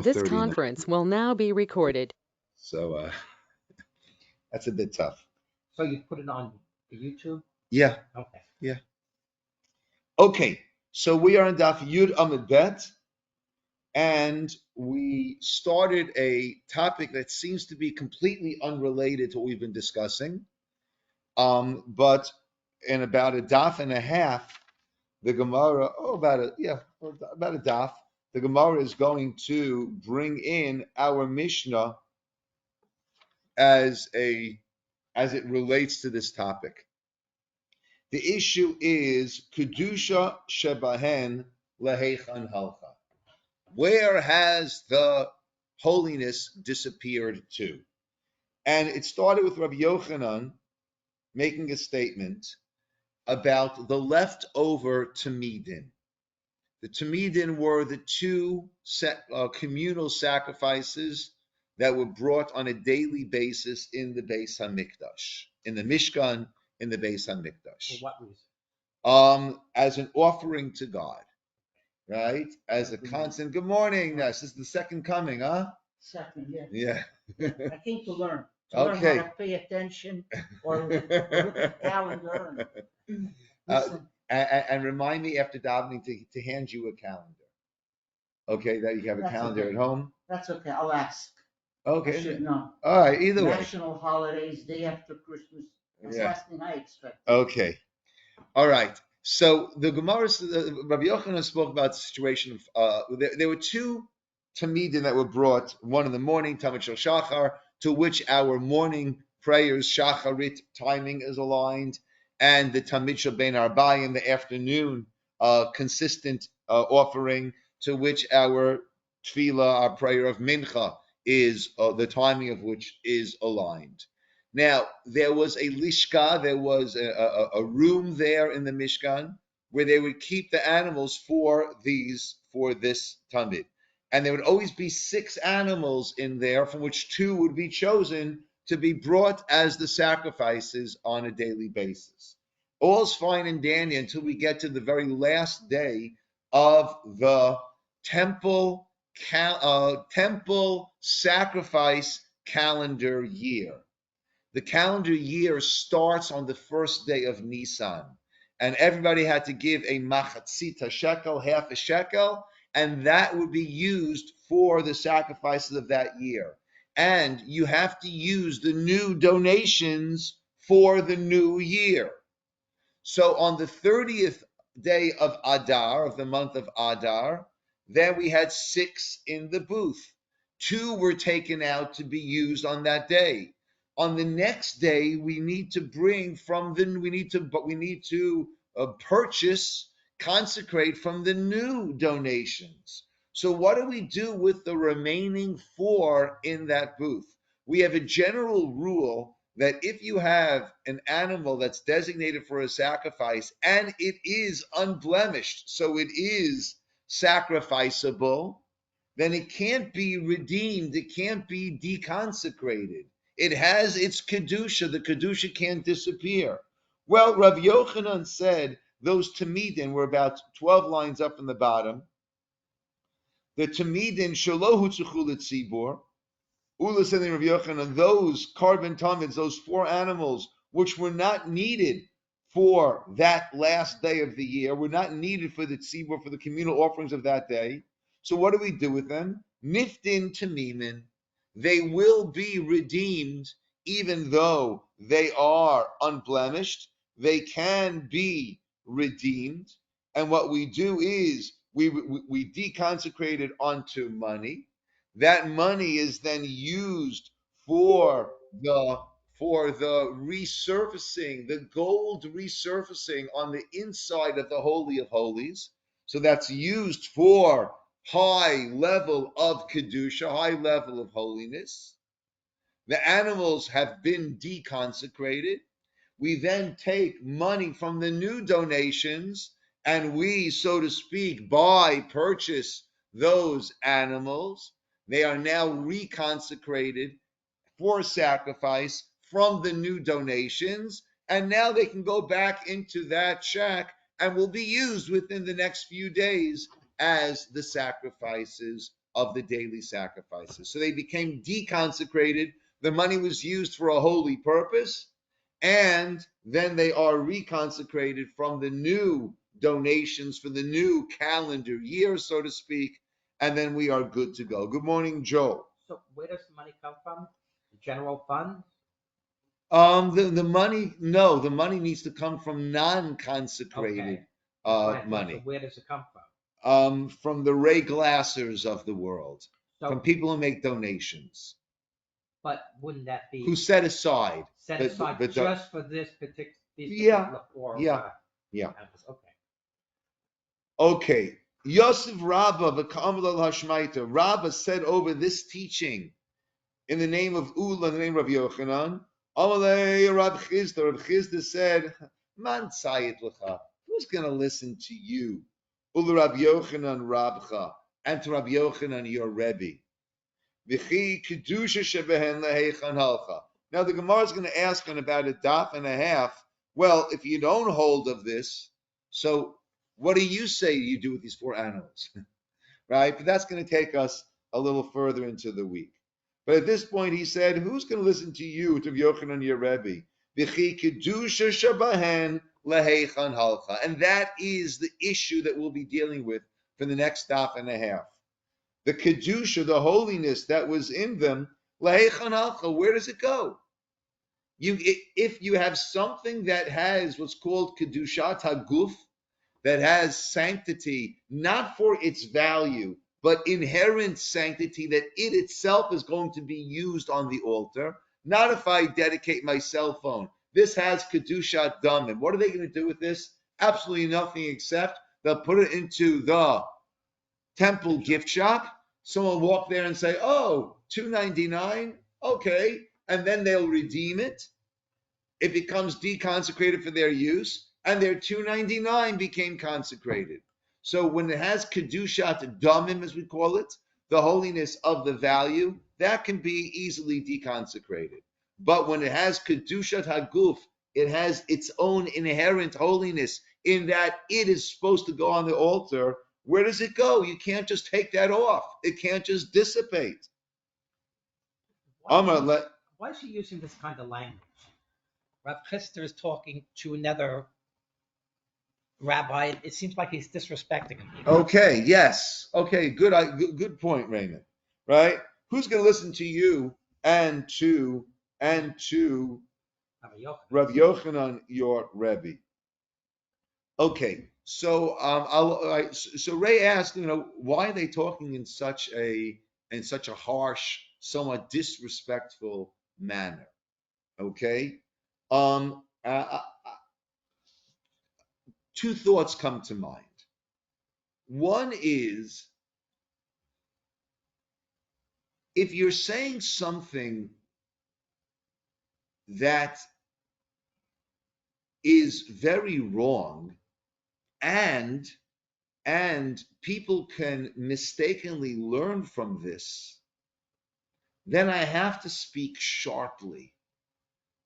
This 39. conference will now be recorded. So that's a bit tough. So you put it on YouTube? Yeah, Okay. yeah. Okay, so we are in Daf Yud Amid Bet, and we started a topic that seems to be completely unrelated to what we've been discussing. But in about a daf and a half, the Gemara, about a daf, the Gemara is going to bring in our Mishnah as it relates to this topic. The issue is Kedusha Shebahen Leheichan Halcha. Where has the holiness disappeared to? And it started with Rabbi Yochanan making a statement about the leftover Tamidin. The Tamidin were the two communal sacrifices that were brought on a daily basis in the Beis Hamikdash, in the Mishkan, in the Beis Hamikdash. For what reason? As an offering to God, right? As a constant. Good morning, Ness. This is the second coming, huh? Second, yeah. Yeah. I came to learn. Okay. Learn how to pay attention or look at the calendar and listen. And remind me after davening to hand you a calendar. Okay, that you have a That's calendar okay. at home. That's okay. I'll ask. Okay. I should know. All right. Either way. National holidays, day after Christmas. That's the last thing I expect. Okay. All right. So the Gemara, Rabbi Yochanan spoke about the situation of there were two Tamidin that were brought, one in the morning, Tamid Shel Shachar, to which our morning prayers, Shacharit timing is aligned, and the Tamid Shel Bein Arbayim in the afternoon, consistent offering, to which our Tefillah, our prayer of Mincha, is the timing of which is aligned. Now, there was a lishka, there was a room there in the Mishkan where they would keep the animals for this tamid. And there would always be 6 animals in there, from which 2 would be chosen to be brought as the sacrifices on a daily basis. All's fine and dandy until we get to the very last day of the temple sacrifice calendar year. The calendar year starts on the first day of Nisan, and everybody had to give a machatzita shekel, half a shekel, and that would be used for the sacrifices of that year. And you have to use the new donations for the new year. So on the 30th day of Adar, of the month of Adar, then we had 6 in the booth. 2 were taken out to be used on that day. On the next day, we need to purchase, consecrate from the new donations. So what do we do with the remaining 4 in that booth? We have a general rule that if you have an animal that's designated for a sacrifice and it is unblemished, so it is sacrificable, then it can't be redeemed, it can't be deconsecrated. It has its kedusha. The kedusha can't disappear. Well, Rav Yochanan said those tamidin were about 12 lines up in the bottom. The tamidin shalohu tzuchul tzibur. Ula said in Rav Yochanan, those carbon tamids, those 4 animals, which were not needed for that last day of the year, were not needed for the tzibur, for the communal offerings of that day. So what do we do with them? Niftin tamimin. They will be redeemed even though they are unblemished. They can be redeemed. And what we do is we deconsecrate it onto money. That money is then used for the resurfacing, the gold resurfacing on the inside of the Holy of Holies. So that's used for high level of Kedusha, high level of holiness. The animals have been deconsecrated. We then take money from the new donations and we, so to speak, purchase those animals. They are now reconsecrated for sacrifice from the new donations, and now they can go back into that shack and will be used within the next few days as the sacrifices of the daily sacrifices. So they became deconsecrated. The money was used for a holy purpose, and then they are reconsecrated from the new donations for the new calendar year, so to speak, and then we are good to go. Good morning, Joe. So where does the money come from? The general fund? The money, no, the money needs to come from non-consecrated Okay. That's my point. money. So where does it come from? From the Ray Glassers of the world, from So, people who make donations, but wouldn't that be who set aside. set but- aside but- just for this particular, Yeah, four? yeah, yeah. Okay. Okay. Yosef Rabba, v'ka'amel al hashmaita. Rabba said over this teaching in the name of Ula, in the name of Yochanan. Amalei Rab Chizda. Rab Chizda said, Man tzayit l'cha. Who's going to listen to you? Ula Rab Yochanan Rabcha. And to Rab Yochanan, your Rebbe. V'chi kedusha shebehen leheichan halcha. Now the Gemara is going to ask in about a daf and a half, well, if you don't hold of this, so what do you say you do with these four animals? Right? But that's going to take us a little further into the week. But at this point, he said, who's going to listen to you, to Yochanan, your Rebbe? V'chi kedusha shebehen leheichan halcha. And that is the issue that we'll be dealing with for the next daf and a half. The kedusha, the holiness that was in them, leheichan halcha, where does it go? If you have something that has what's called kedushat haguf, that has sanctity, not for its value, but inherent sanctity, that it itself is going to be used on the altar. Not if I dedicate my cell phone. This has kedushat damim. What are they going to do with this? Absolutely nothing, except they'll put it into the temple gift shop. Someone will walk there and say, oh, $2.99, okay, and then they'll redeem it. It becomes deconsecrated for their use, and their $2.99 became consecrated. So when it has kedushat damim, as we call it, the holiness of the value, that can be easily deconsecrated. But when it has kedushat haguf, it has its own inherent holiness in that it is supposed to go on the altar. Where does it go? You can't just take that off. It can't just dissipate. Why is he using this kind of language? Rav Chester is talking to another rabbi. It seems like he's disrespecting him. Okay, yes. Okay, good point, Raymond. Right? Who's going to listen to you and to Rav Yochanan, your Rebbe? Okay, so so Ray asked, why are they talking in such a harsh, somewhat disrespectful manner? Okay, two thoughts come to mind. One is, if you're saying something that is very wrong, and people can mistakenly learn from this, then I have to speak sharply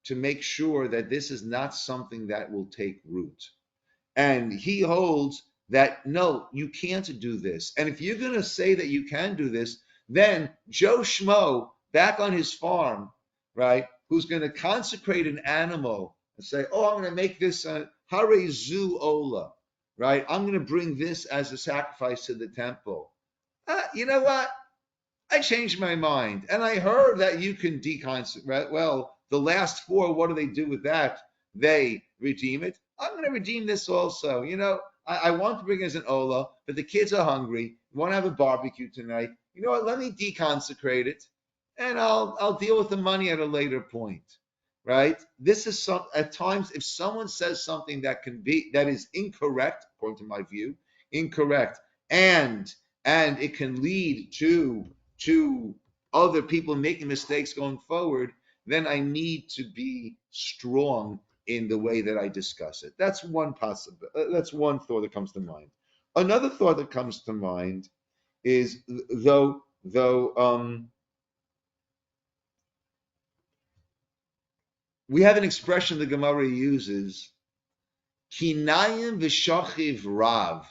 to make sure that this is not something that will take root. And he holds that, no, you can't do this. And if you're going to say that you can do this, then Joe Schmo, back on his farm, right, who's going to consecrate an animal and say, oh, I'm going to make this a Hare Zu Ola, right? I'm going to bring this as a sacrifice to the temple. You know what? I changed my mind. And I heard that you can deconsecrate. Well, the last four, what do they do with that? They redeem it. I'm going to redeem this also. I want to bring it as an Ola, but the kids are hungry. We want to have a barbecue tonight. You know what? Let me deconsecrate it, and I'll deal with the money at a later point. Right? This is at times, if someone says something that is incorrect, according to my view, incorrect, and it can lead to other people making mistakes going forward, then I need to be strong in the way that I discuss it. That's one that's one thought that comes to mind. Another thought that comes to mind is, though we have an expression the Gemara uses, kinayim v'shachiv rav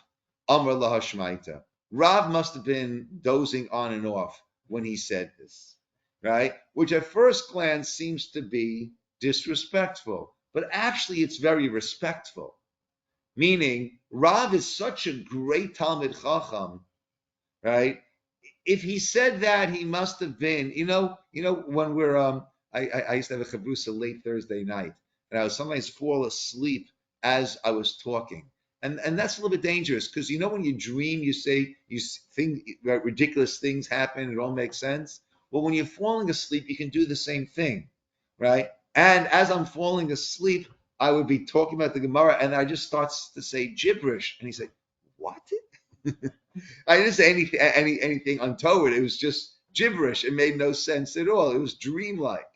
amar lahashmaita. Rav must have been dozing on and off when he said this, right? Which at first glance seems to be disrespectful, but actually it's very respectful. Meaning, Rav is such a great Talmid Chacham, right? If he said that, he must have been, when we're I used to have a chavrusa late Thursday night, and I would sometimes fall asleep as I was talking. And that's a little bit dangerous because when you dream, you think ridiculous things happen, it all makes sense. Well, when you're falling asleep, you can do the same thing, right? And as I'm falling asleep, I would be talking about the Gemara, and I just starts to say gibberish, and he said, "What?" I didn't say anything untoward. It was just gibberish. It made no sense at all. It was dreamlike.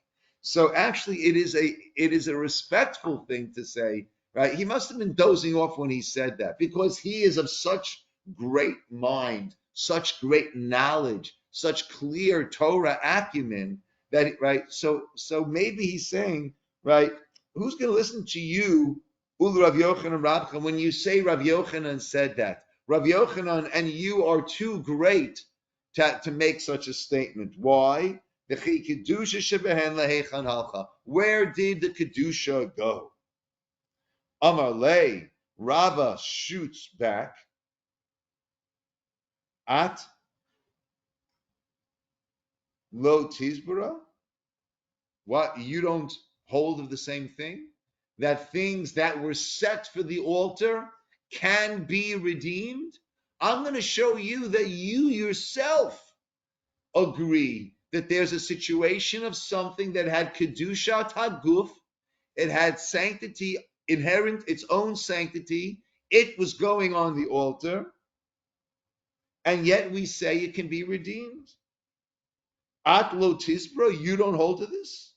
So actually, it is a respectful thing to say, right? He must have been dozing off when he said that because he is of such great mind, such great knowledge, such clear Torah acumen that right. So maybe he's saying, right, who's going to listen to you, Ul Rav Yochanan Rabcha, when you say Rav Yochanan said that? Rav Yochanan and you are too great to make such a statement. Why? Where did the Kedusha go? Amar Le, Rava shoots back at Lo Tizbara. What, you don't hold of the same thing? That things that were set for the altar can be redeemed? I'm going to show you that you yourself agree that there's a situation of something that had kedushat haguf, it had sanctity, inherent, its own sanctity, it was going on the altar, and yet we say it can be redeemed. At lo tisbra, you don't hold to this?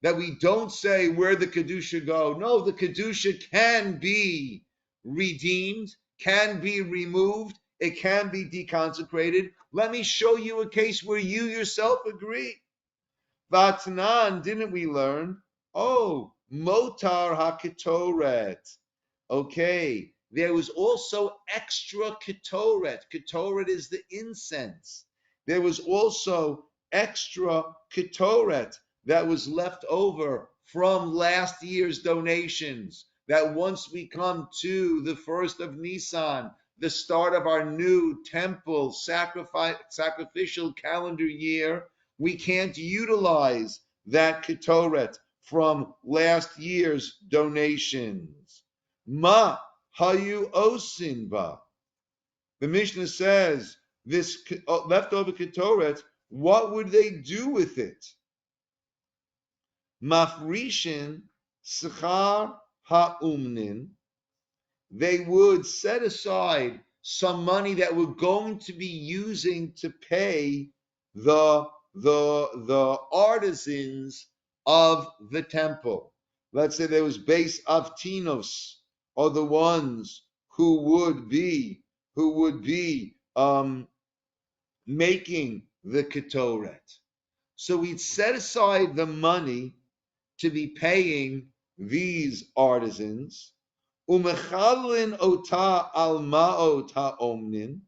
That we don't say where the kedusha go. No, the kedusha can be redeemed, can be removed, it can be deconsecrated. Let me show you a case where you yourself agree. Vatnan, didn't we learn? Oh, motar haketoret. Okay, there was also extra ketoret. Ketoret is the incense. There was also extra ketoret that was left over from last year's donations. That once we come to the 1st of Nisan, the start of our new temple sacrificial calendar year, we can't utilize that ketoret from last year's donations. Ma hayu osin ba. The Mishnah says this leftover ketoret, what would they do with it? Mafrishin schar ha'umnin. They would set aside some money that we're going to be using to pay the artisans of the temple. Let's say there was base avtinos, or the ones who would be making the ketoret. So we'd set aside the money to be paying these artisans. Umechalin ota al ma'ot ha'omnin.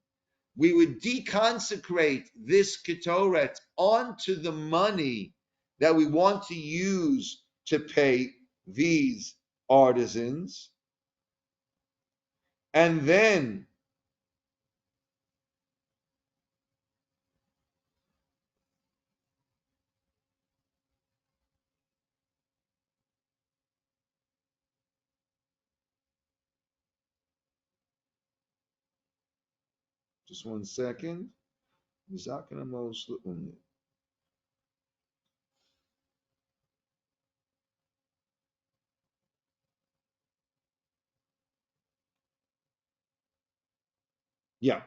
We would deconsecrate this ketoret onto the money that we want to use to pay these artisans. And then just one second. Yeah.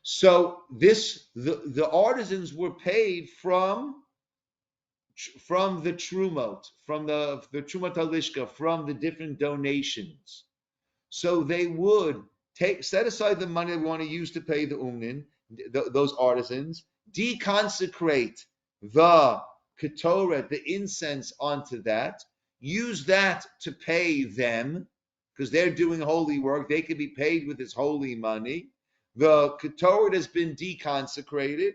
So the artisans were paid from the trumot, from the trumat halishka, from the different donations. So they would set aside the money they want to use to pay the umnin, those artisans, deconsecrate the ketoret, the incense onto that, use that to pay them, because they're doing holy work. They can be paid with this holy money. The Ketoret has been deconsecrated.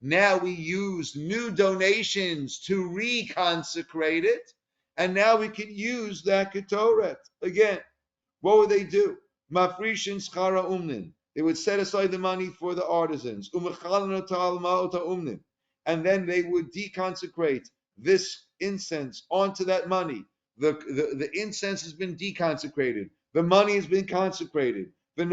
Now we use new donations to reconsecrate it. And now we can use that Ketoret. Again, what would they do? Mafrishin schara umnin. They would set aside the money for the artisans. And then they would deconsecrate this incense onto that money. The incense has been deconsecrated. The money has been consecrated. We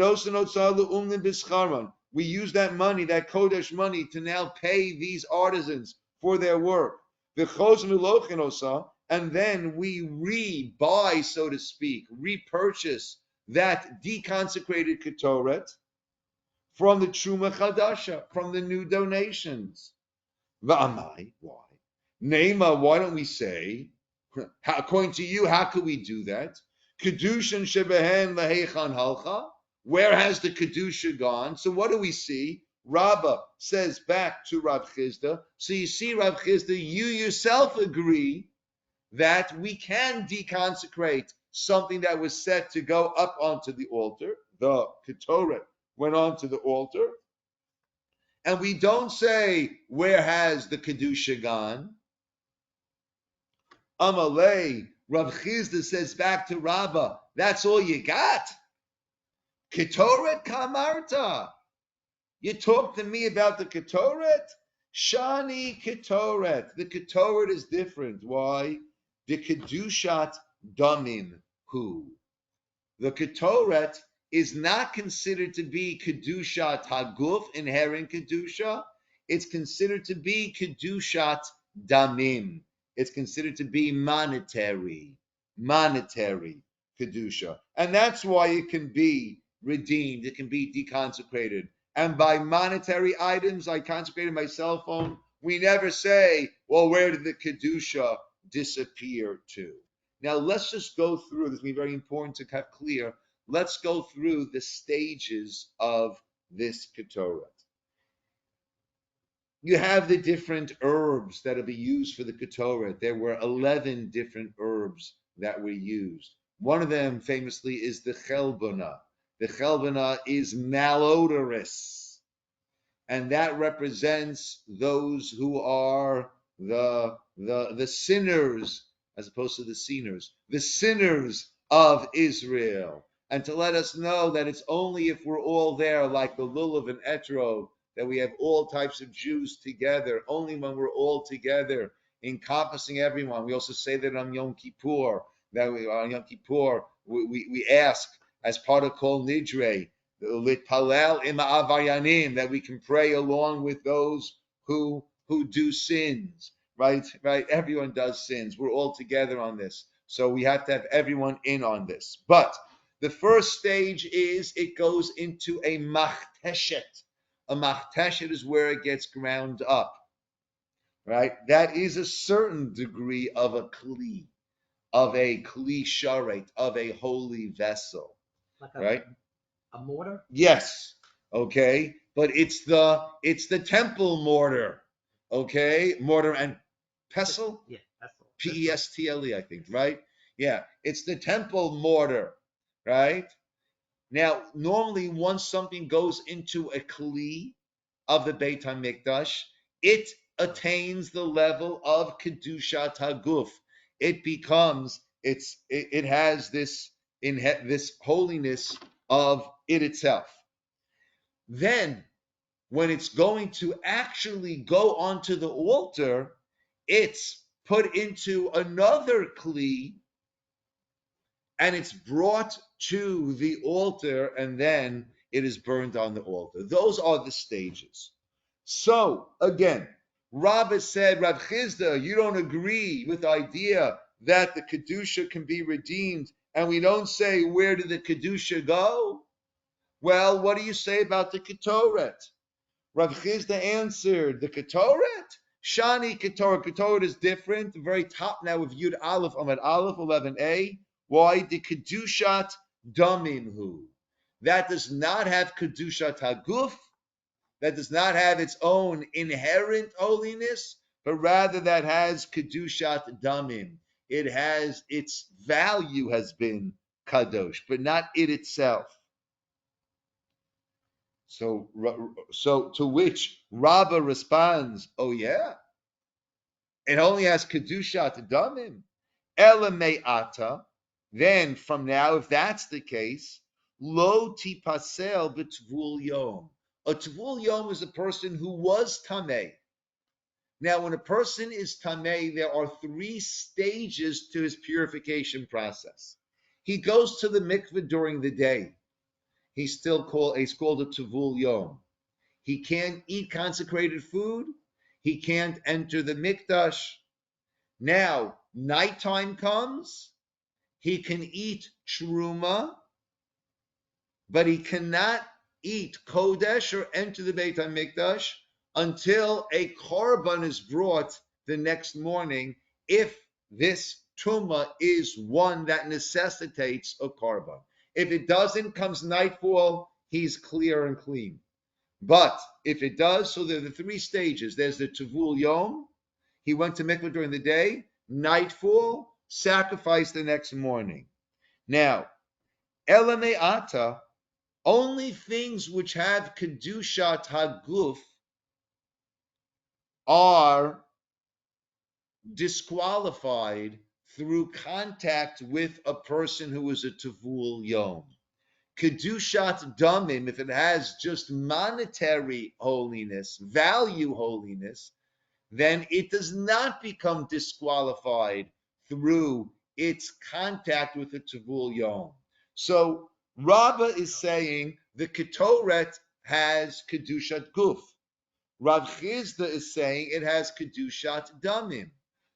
use that money, that Kodesh money, to now pay these artisans for their work. And then we re-buy, so to speak, repurchase that deconsecrated Ketoret from the Truma Chadasha, from the new donations. Va'amai, why? Nema, why don't we say, according to you, how could we do that? Kedushan shebehen lahechan halcha. Where has the Kedusha gone? So what do we see? Rabbah says back to Rav Chizda. So you see, Rav Chizda, you yourself agree that we can deconsecrate something that was set to go up onto the altar. The Ketoret went onto the altar. And we don't say, where has the Kedusha gone? Amalei, Rav Chizda says back to Rabbah, that's all you got? Ketoret kamarta. You talk to me about the Ketoret? Shani Ketoret. The Ketoret is different. Why? The Kedushat Damim Hu. The Ketoret is not considered to be Kedushat Haguf, inherent Kedusha. It's considered to be Kedushat Damim. It's considered to be monetary Kedusha. And that's why it can be redeemed. It can be deconsecrated. And by monetary items, I consecrated my cell phone. We never say, well, where did the Kedusha disappear to? Now, let's just go through, this will be very important to have clear. Let's go through the stages of this Ketoret. You have the different herbs that will be used for the Ketoret. There were 11 different herbs that were used. One of them, famously, is the Chelbana. The Chelbana is malodorous, and that represents those who are the sinners, as opposed to the sinners of Israel, and to let us know that it's only if we're all there, like the Lulav and Etrog, that we have all types of Jews together. Only when we're all together, encompassing everyone. We also say that on Yom Kippur, we ask, as part of Kol Nidre, Litpalel Ima Avayanim, that we can pray along with those who do sins, right? Everyone does sins. We're all together on this. So we have to have everyone in on this. But the first stage is it goes into a machteshet. A machteshet is where it gets ground up, right? That is a certain degree of a kli sharet, of a holy vessel, Like right? A mortar? Yes. Okay. But it's the temple mortar. Okay. Mortar and pestle? Yeah, pestle. Pestle, I think, right? Yeah. It's the temple mortar, right? Now, normally once something goes into a kli of the Beit HaMikdash, it attains the level of Kedushat HaGuf. It becomes, it has this holiness of it itself. Then, when it's going to actually go onto the altar, it's put into another kli, and it's brought to the altar, and then it is burned on the altar. Those are the stages. So, again, Rabbah said, Rav Chizda, you don't agree with the idea that the Kedusha can be redeemed, and we don't say, where did the Kedusha go? Well, what do you say about the Ketoret? Rav Chizda answered, the Ketoret? Shani Ketoret. Ketoret is different. The very top now of Yud Aleph, Amud Aleph, 11a. Why? The Kedushat Damimhu. That does not have Kedushat Haguf. That does not have its own inherent holiness, but rather that has Kedushat Damim. It has, its value has been kadosh, but not it itself. So to which Rabbah responds, oh yeah, it only has kedushat damim. Ela me'ata. Then from now, if that's the case, lo tipasel b'tvul yom. A tvul yom is a person who was tameh. Now, when a person is tameh, there are three stages to his purification process. He goes to the mikveh during the day. He's called a tvul yom. He can't eat consecrated food. He can't enter the mikdash. Now, nighttime comes. He can eat truma, but he cannot eat kodesh or enter the Beit HaMikdash until a korban is brought the next morning, if this truma is one that necessitates a korban. If it doesn't, comes nightfall, he's clear and clean. But if it does, so there are the three stages. There's the Tavul Yom. He went to mikveh during the day. Nightfall, sacrifice the next morning. Now, Elame Ata, only things which have Kedushat Haguf are disqualified through contact with a person who is a Tavul Yom. Kedushat Damim, if it has just monetary holiness, value holiness, then it does not become disqualified through its contact with the Tavul Yom. So Rabbah is saying the Ketoret has Kedushat Guf. Rav Chizda is saying it has Kedushat Damim.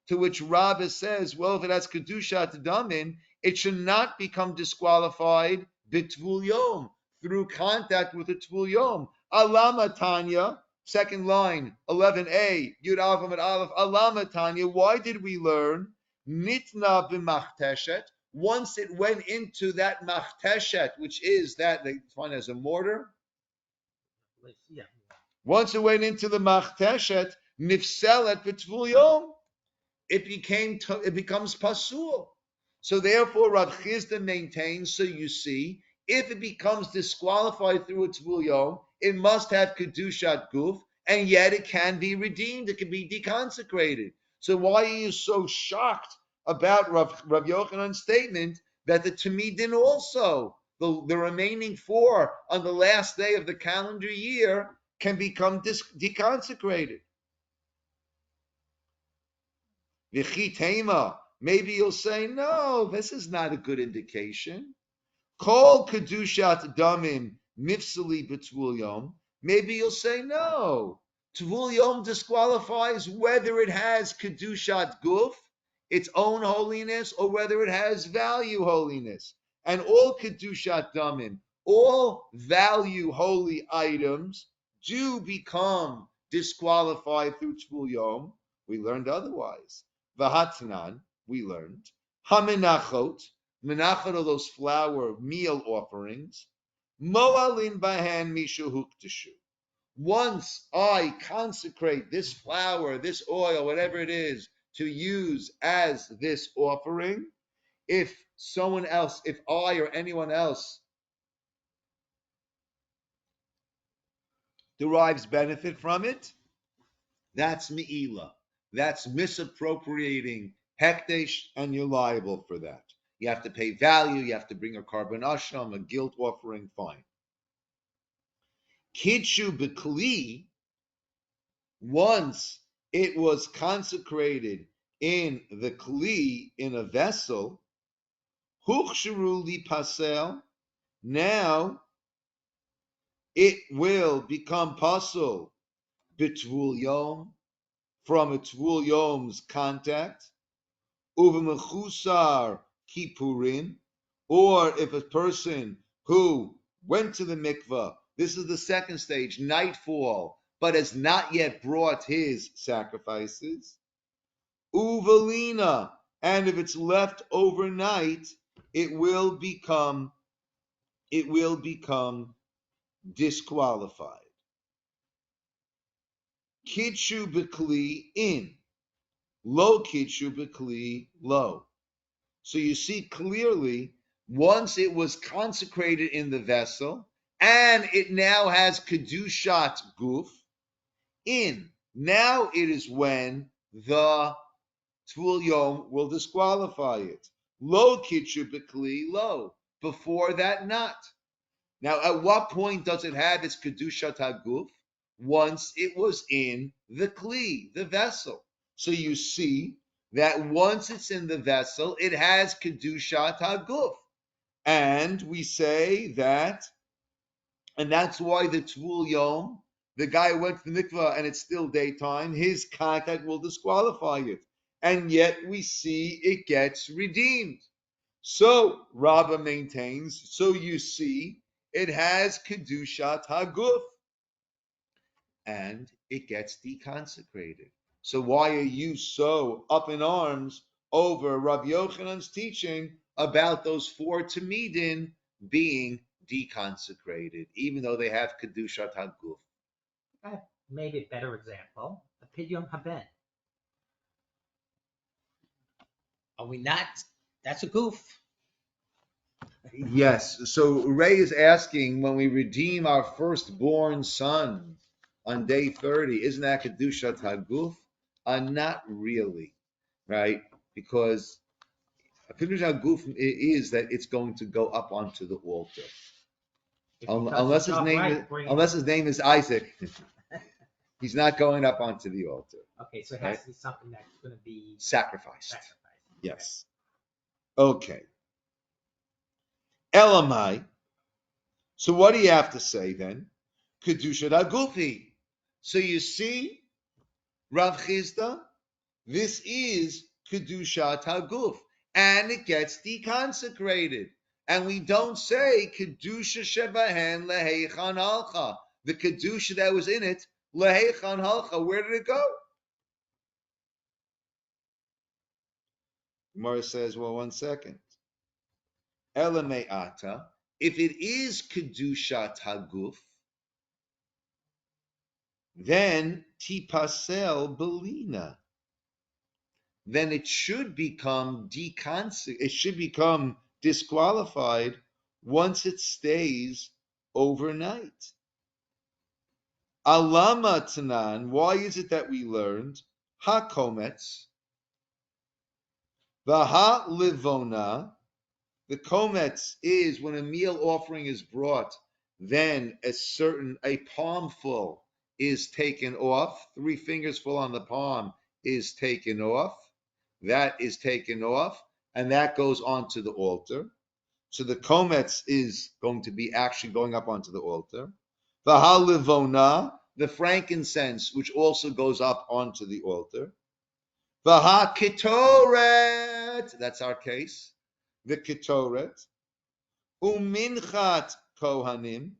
To which Rabbah says, well, if it has Kedushat Damim, it should not become disqualified B'Tvul Yom, through contact with the Tvul Yom. Alama Tanya, second line, 11a, Yud Aleph Amud Aleph, Alama Tanya, why did we learn? Nitna b'machteshet, once it went into that machteshet, which is that they define as a mortar. Yeah. Once it went into the machteshet, nifselet b'tvul yom, it becomes pasul. So therefore, Rav Chizda maintains. So you see, if it becomes disqualified through a tvul yom, it must have kedushat guf, and yet it can be redeemed. It can be deconsecrated. So why are you so shocked about Rav Yochanan's statement that the Tamidin also, the remaining four on the last day of the calendar year, can become deconsecrated? Maybe you'll say, no, this is not a good indication. Kol kedushat damim mifsali b'tvul yom. Maybe you'll say, no, tvul yom disqualifies whether it has kedushat guf, its own holiness, or whether it has value holiness. And all kedushat damim, all value holy items, do become disqualified through tvul yom. We learned otherwise. V'hatnan, we learned. Hamenachot, menachot are those flour meal offerings. Moalin bahan mishu huktashu. Once I consecrate this flour, this oil, whatever it is, to use as this offering, if someone else, if I or anyone else derives benefit from it, that's me'ilah. That's misappropriating hekdesh, and you're liable for that. You have to pay value. You have to bring a carbon asham, a guilt offering. Fine. Kidshu b'kli, once it was consecrated in the kli, in a vessel, huchsharu li pasel, now it will become pasul b'tvul yom, from a tvul yom's contact, uv'mechusar kippurim, or if a person who went to the mikvah, this is the second stage, nightfall, but has not yet brought his sacrifices, uvalina, and if it's left overnight, it will become disqualified. Kidshu b'kli in, lo kidshu b'kli lo. So you see clearly once it was consecrated in the vessel, and it now has kedushat guf in. Now it is when the tvul yom will disqualify it. Lo kitchu b'kli lo. Before that, not. Now, at what point does it have its kedushat haguf? Once it was in the kli, the vessel. So you see that once it's in the vessel, it has kedushat haguf. And we say that, and that's why the tvul yom, the guy went to the mikvah and it's still daytime, his contact will disqualify it. And yet we see it gets redeemed. So Rava maintains, so you see, it has kedushat haguf, and it gets deconsecrated. So why are you so up in arms over Rav Yochanan's teaching about those 4 tamidin being deconsecrated, even though they have kedushat haguf? Maybe a better example, a pidyon haben. Are we not? That's a goof. Yes. So Ray is asking, when we redeem our firstborn son on day 30, isn't that kedushat haguf? Not really, right? Because kedushat haguf is that it's going to go up onto the altar, unless his name is Isaac. He's not going up onto the altar. Okay, so it has to be something that's going to be sacrificed. Yes. Okay. Elamai. So what do you have to say then? Kedushat hagufi. So you see, Rav Chizda, this is kedushat haguf, and it gets deconsecrated. And we don't say kedusha shebahen leheichan halcha. The kedusha that was in it, leheichan halcha. Where did it go? Gemara says, well, 1 second. Elamei ata. If it is kedushat haguf, then tipasel belina. Then it should become disqualified once it stays overnight. Alama tanan, why is it that we learned hakometz, the ha livona? The kometz is when a meal offering is brought, then a palm full is taken off, 3 fingers full on the palm is taken off. That is taken off, and that goes onto the altar. So the kometz is going to be actually going up onto the altar. The halivona, the frankincense, which also goes up onto the altar. The hakitoret, that's our case. The kitoret. Uminchat kohanim,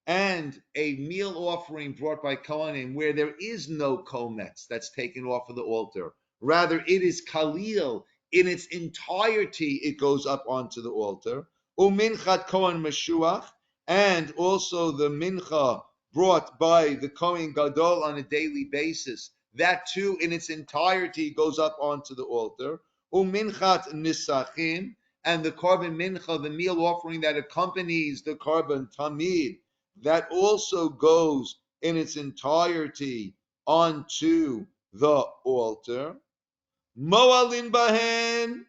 and a meal offering brought by kohanim where there is no kometz that's taken off of the altar. Rather, it is kalil in its entirety. It goes up onto the altar. Uminchat kohen meshuach, and also the mincha brought by the kohen gadol on a daily basis. That too, in its entirety, goes up onto the altar. Uminchat nisachim, and the korban mincha, the meal offering that accompanies the korban tamid, that also goes in its entirety onto the altar. Moalin bahen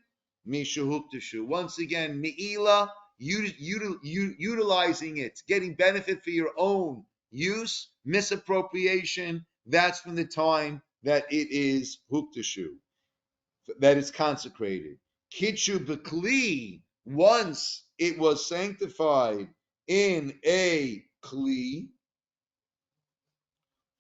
mishahuktashu. Once again, meila, utilizing it, getting benefit for your own use, misappropriation. That's from the time that it is huktashu, that it's consecrated. Kitchu b'kli, once it was sanctified in a kli,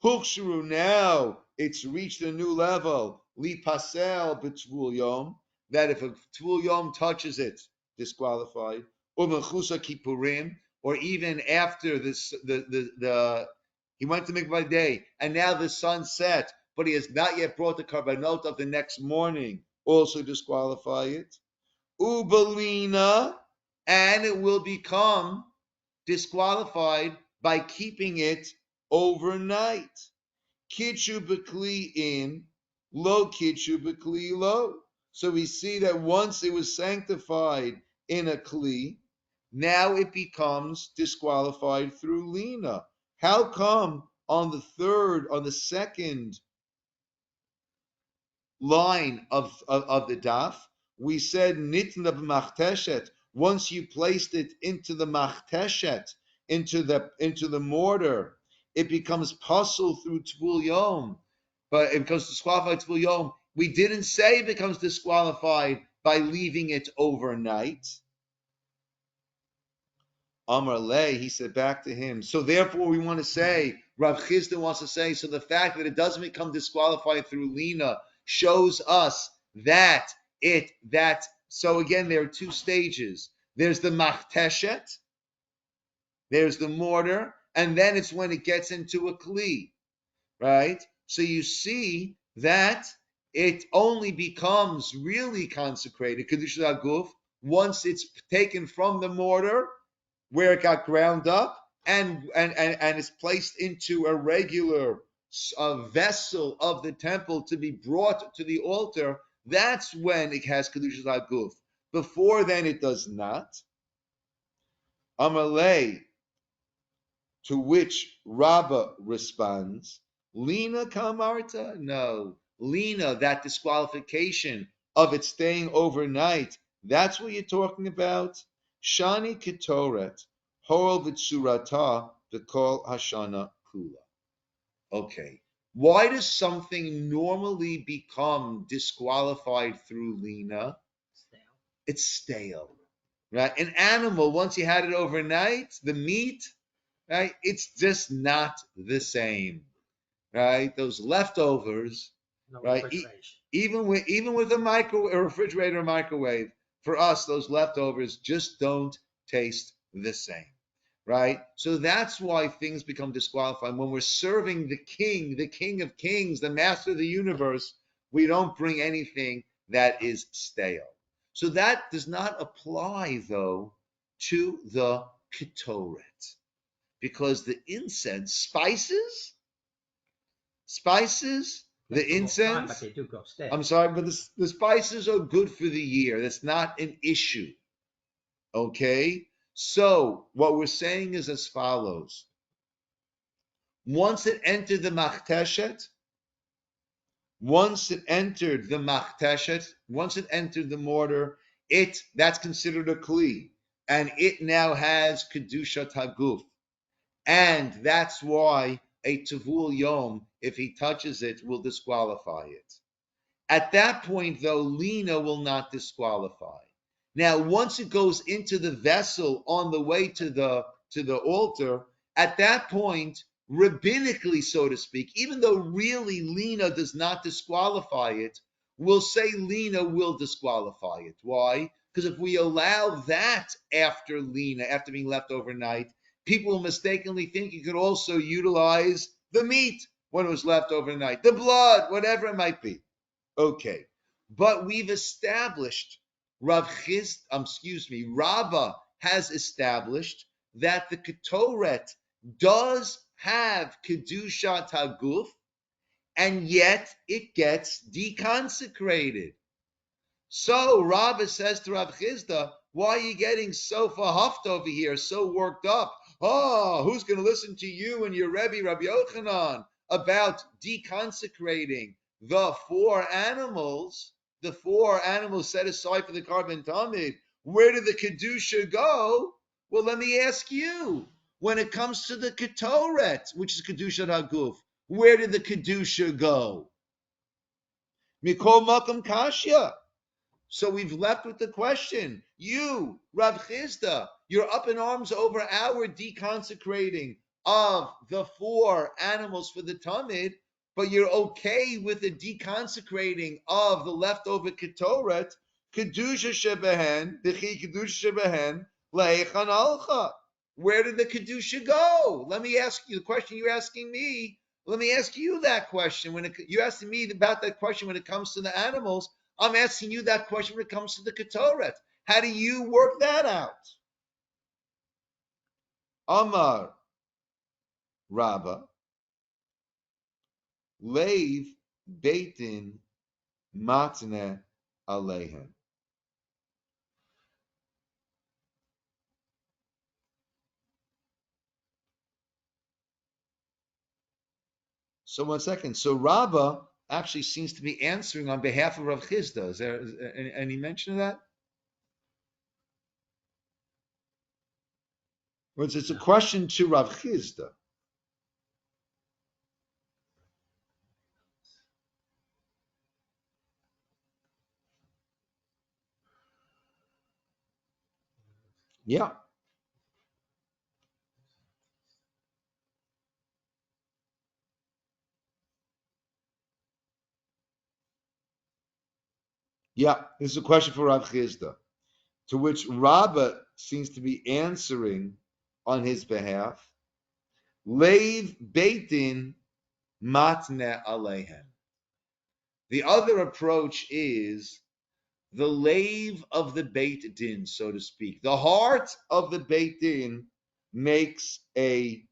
hukshuru, now it's reached a new level, li pasel b'tvul yom, that if a tvul yom touches it, disqualified, or mechusa kippurim, or even after this, he went to mikvah day, and now the sun set, but he has not yet brought the karbanot of the next morning, also disqualify it. Ubalina, and it will become disqualified by keeping it overnight. Kitchu b'kli in, lo kitchu b'kli lo. So we see that once it was sanctified in a kli, now it becomes disqualified through lina. How come on the second line of the daf, we said nitna b'machteshet, once you placed it into the machteshet, into the mortar, it becomes puzzle through tvul yom, but it becomes disqualified tvul yom. We didn't say it becomes disqualified by leaving it overnight. Amar Le, he said back to him. So therefore, we want to say, Rav Chisda wants to say, so the fact that it doesn't become disqualified through lina shows us that so again, there are two stages. There's the machteshet, there's the mortar, and then it's when it gets into a kli, right? So you see that it only becomes really consecrated, Kedusha Aguf, once it's taken from the mortar, where it got ground up, and is placed into a regular vessel of the temple to be brought to the altar. That's when it has Kedushas Haguf. Before then, it does not. Amalei, to which Rabbah responds, Lina Kamarta? No. Lina, that disqualification of it staying overnight, that's what you're talking about? Shani Ketoret, Hol Vitsurata, Vikol Hashana Kula. Okay. Why does something normally become disqualified through Lina? Stale. It's stale. Right? An animal, once you had it overnight, the meat, right? It's just not the same, right? Those leftovers, No right? refrigeration. Even with a refrigerator or microwave, for us, those leftovers just don't taste the same, right? So that's why things become disqualified. When we're serving the King of Kings, the Master of the universe, we don't bring anything that is stale. So that does not apply, though, to the ketoret, because the incense, spices, the Take a long time, incense, but they do go stale. I'm sorry, but the spices are good for the year. That's not an issue. Okay? So, what we're saying is as follows. Once it entered the machteshet, once it entered the mortar, that's considered a kli. And it now has kedushat haguf. And that's why a Tavul Yom, if he touches it, will disqualify it. At that point, though, Lina will not disqualify. Now, once it goes into the vessel on the way to the altar, at that point, rabbinically, so to speak, even though really Lina does not disqualify it, we'll say Lina will disqualify it. Why? Because if we allow that after Lina, after being left overnight, people will mistakenly think you could also utilize the meat when it was left overnight, the blood, whatever it might be. Okay, but we've established, Rabbah has established that the Ketoret does have Kedushat Haguf, and yet it gets deconsecrated. So Rabbah says to Rav Chisda, why are you getting so fahuffed over here, so worked up? Oh, who's going to listen to you and your Rebbe, Rabbi Yochanan, about deconsecrating the four animals set aside for the Karban Tamid? Where did the Kedusha go? Well, let me ask you, when it comes to the Ketoret, which is Kedusha Haguf, where did the Kedusha go? Mikol Makam Kashya. So we've left with the question, you, Rav Chisda, you're up in arms over our deconsecrating of the four animals for the Tamid, but you're okay with the deconsecrating of the leftover Ketoret, Kedusha Shebehen, Dechi Kedusha Shebehen, Leichan Alcha. Where did the Kedusha go? Let me ask you the question you're asking me. Let me ask you that question. You're asking me about that question when it comes to the animals, I'm asking you that question when it comes to the Ketoret. How do you work that out? Amar Rabba Leiv Beitin Matne Alehem. So 1 second. So Rabbah actually seems to be answering on behalf of Rav Chisda. Is there any mention of that? Well, it's a question to Rav Chisda. Yeah. Yeah, this is a question for Rav Chisda, to which Rabbah seems to be answering on his behalf. Leiv beitin matne alehen. The other approach is the lave of the Beit Din, so to speak. The heart of the Beit Din makes a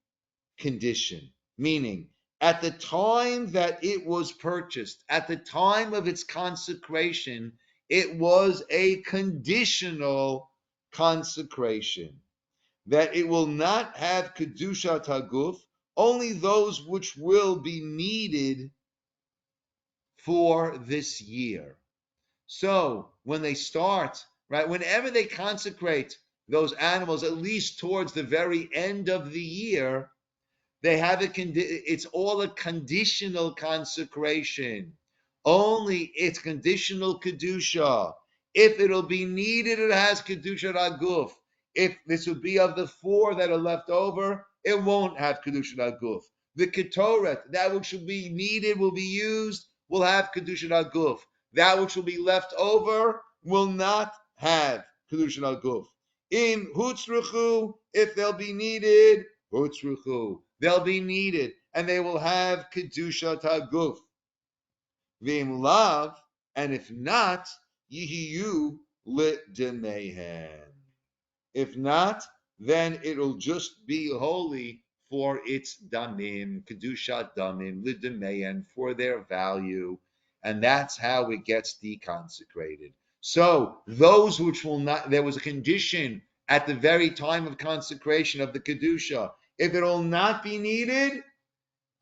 condition, meaning at the time that it was purchased, at the time of its consecration, it was a conditional consecration, that it will not have Kedushat Haguf, only those which will be needed for this year. So when they start, right, whenever they consecrate those animals, at least towards the very end of the year, they have it's all a conditional consecration. Only it's conditional kedusha. If it'll be needed, it has kedusha raguf. If this would be of the 4 that are left over, it won't have kedusha raguf. The ketoret, that which will be needed, will be used, will have kedusha raguf. That which will be left over will not have kedusha raguf. In hutzruchu, if they'll be needed, hutzruchu, they'll be needed, and they will have kedusha taguf. V'im lav, and if not, yihiyu lidemehen. If not, then it'll just be holy for its damim, kedusha damim, lidemehen, for their value, and that's how it gets deconsecrated. So those which will not, there was a condition at the very time of consecration of the kedusha. If it will not be needed,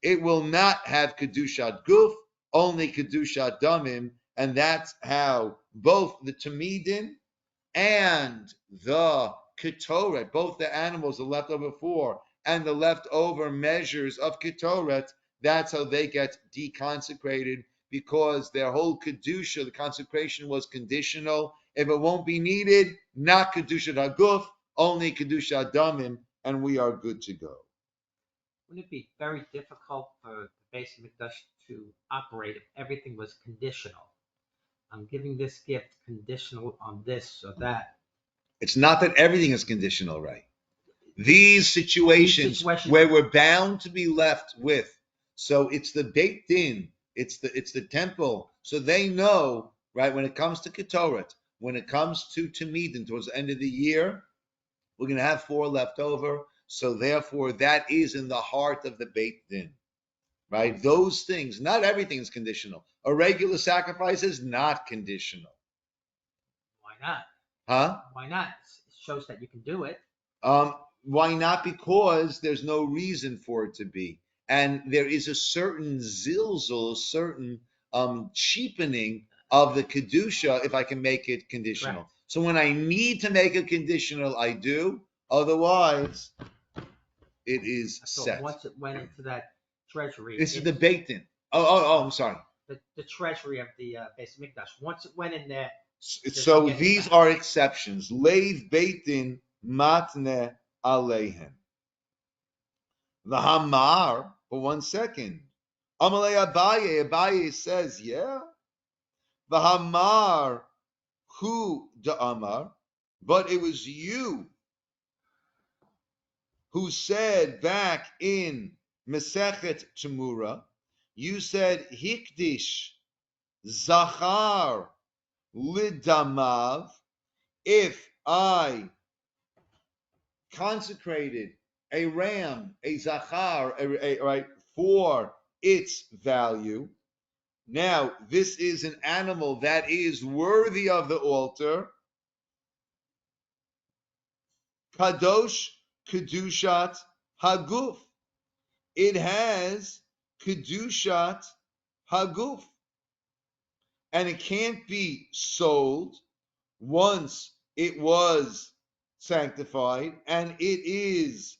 it will not have kedushat guf, only kedushat damim, and that's how both the tamidin and the ketoret, both the animals, the leftover 4, and the leftover measures of ketoret, that's how they get deconsecrated, because their whole kedusha, the consecration, was conditional. If it won't be needed, not kedushat haguf, only kedushat damim, and we are good to go. Wouldn't it be very difficult for the Beis Mikdash to operate if everything was conditional? I'm giving this gift conditional on this or that. It's not that everything is conditional, right? These situations where we're bound to be left with. So it's the Beit Din, it's the temple. So they know, right, when it comes to Ketoret, when it comes to Tamidin towards the end of the year, we're going to have 4 left over. So therefore, that is in the heart of the Beit Din, right? Those things, not everything is conditional. A regular sacrifice is not conditional. Why not? Huh? Why not? It shows that you can do it. Why not? Because there's no reason for it to be. And there is a certain zilzul, a certain cheapening of the Kedusha if I can make it conditional. Correct. So when I need to make it conditional, I do. Otherwise, it is So set. once it went into that treasury. This is the Beit Din. Oh, I'm sorry. The treasury of the Beis Mikdash. Once it went in there. So these are exceptions. Leiv Beit Din matne aleihem. The Hamar, for 1 second. Amalei Abaye says, yeah. The Hamar, who the Amar, but it was you who said back in Mesechet Temura, you said Hikdish Zachar Lidamav, if I consecrated a ram, a zachar, right, for its value. Now, this is an animal that is worthy of the altar. Kadosh Kedushat Haguf. It has kedushat haguf, and it can't be sold once it was sanctified, and it is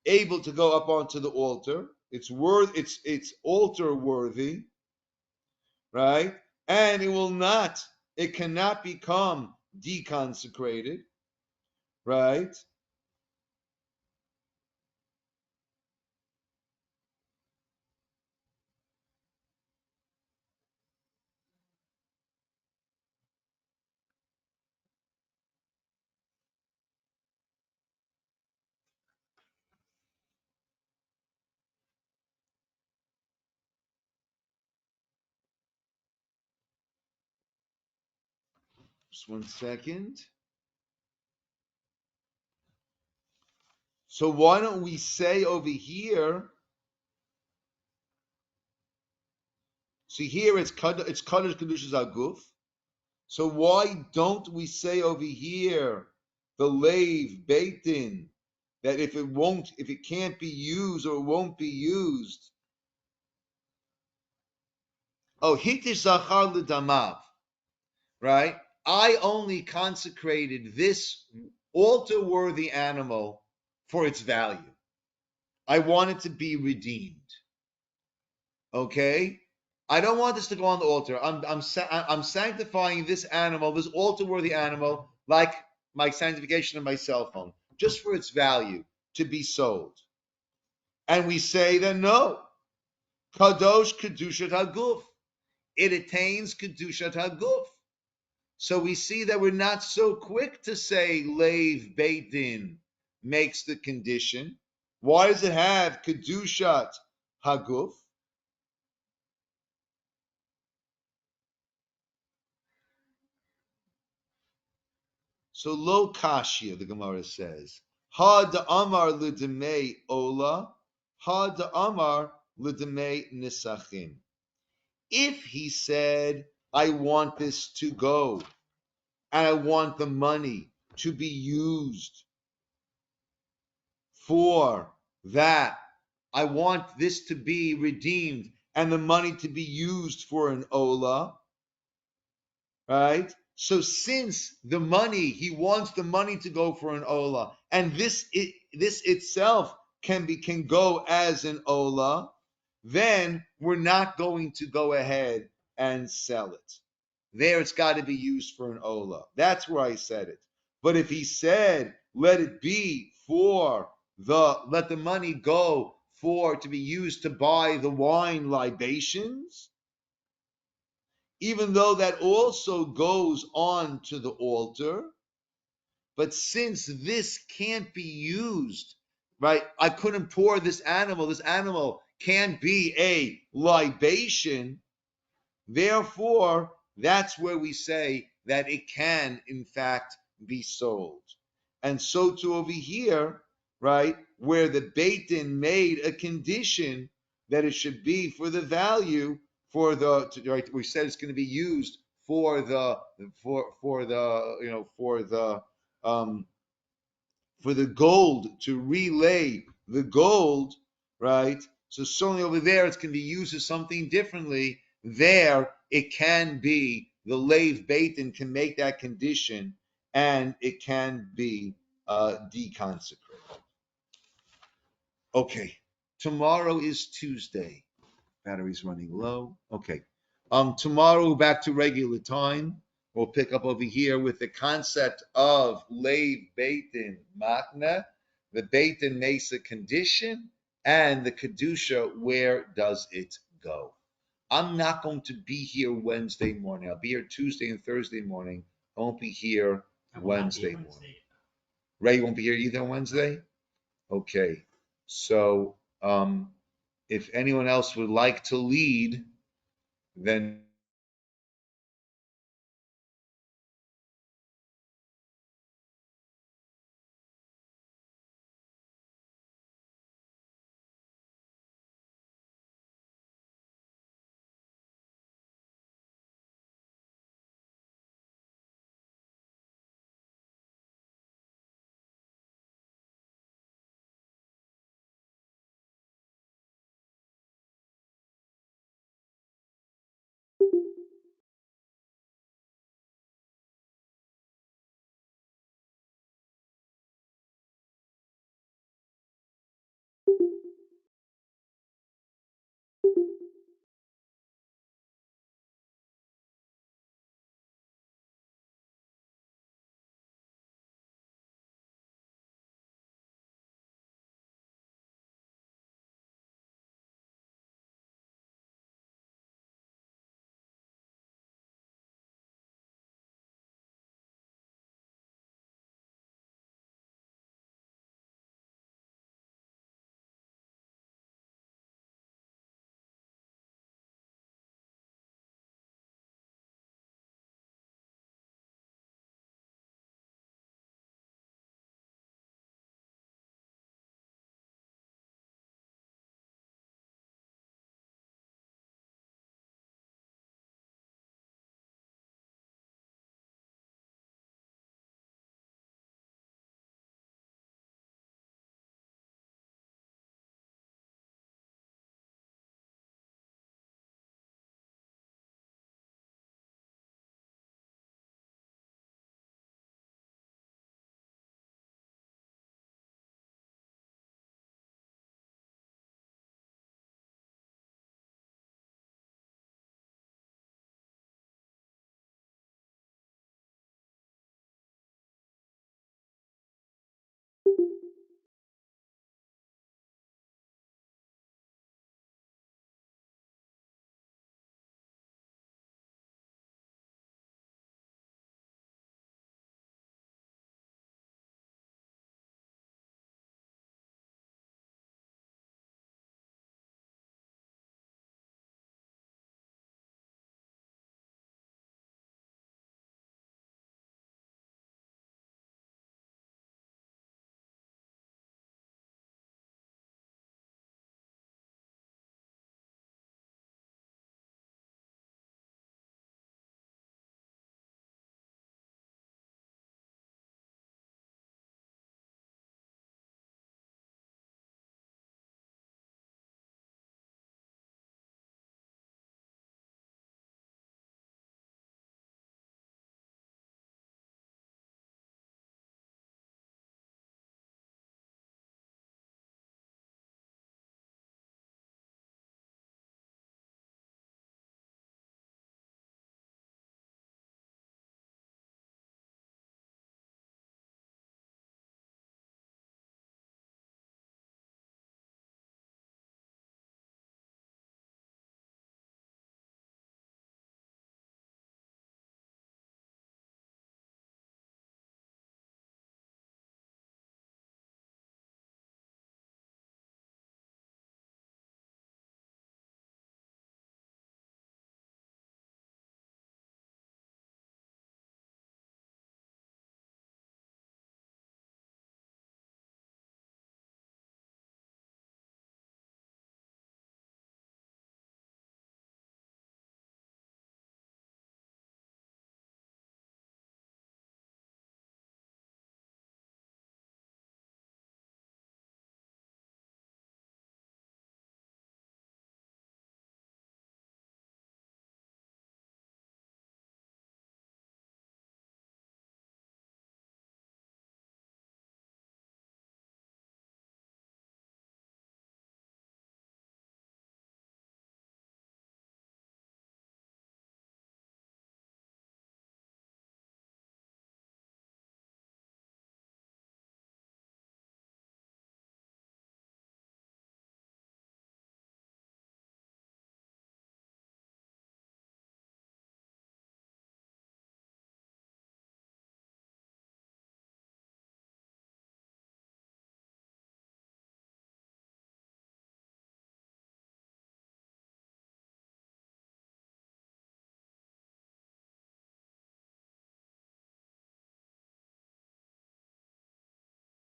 able to go up onto the altar. It's altar worthy, right? And it cannot become deconsecrated, right? Just 1 second. So why don't we say over here? See here, it's Kaddish Kedushas Aguf. So why don't we say over here the lave beitin, that if it can't be used or it won't be used? Oh, hitish zachar l'damav, right? I only consecrated this altar-worthy animal for its value. I want it to be redeemed. Okay, I don't want this to go on the altar. I'm sanctifying this animal, this altar-worthy animal, like my sanctification of my cell phone, just for its value to be sold. And we say that no, kadosh kedushat haguf, it attains kedushat haguf. So we see that we're not so quick to say lave beit din makes the condition. Why does it have kedushat haguf? So lo kashia, the Gemara says, ha da amar l'demei ola, ha da amar l'demei nisachim. If he said, I want this to go, and I want the money to be used for that, I want this to be redeemed, and the money to be used for an ola, right? So since he wants the money to go for an ola, and this itself can go as an ola, then we're not going to go ahead and sell it. There, it's got to be used for an ola. That's where I said it. But if he said, let it be let the money go to be used to buy the wine libations, even though that also goes on to the altar, but since this can't be used, right? I couldn't pour this animal can't be a libation, therefore, that's where we say that it can, in fact, be sold. And so too over here, right, where the Beit Din made a condition that it should be for the value, right, we said it's going to be used for the gold, to relay the gold, right? So certainly over there it's going to be used as something differently. There it can be the lave beit din can make that condition, and it can be deconsecrated. Okay, tomorrow is Tuesday. Battery's running low. Okay. Tomorrow back to regular time. We'll pick up over here with the concept of lave beitin matna, the beitin mesa condition, and the kedusha. Where does it go? I'm not going to be here Wednesday morning. I'll be here Tuesday and Thursday morning. I won't be here Wednesday morning. Ray won't be here either Wednesday. Okay. So if anyone else would like to lead, then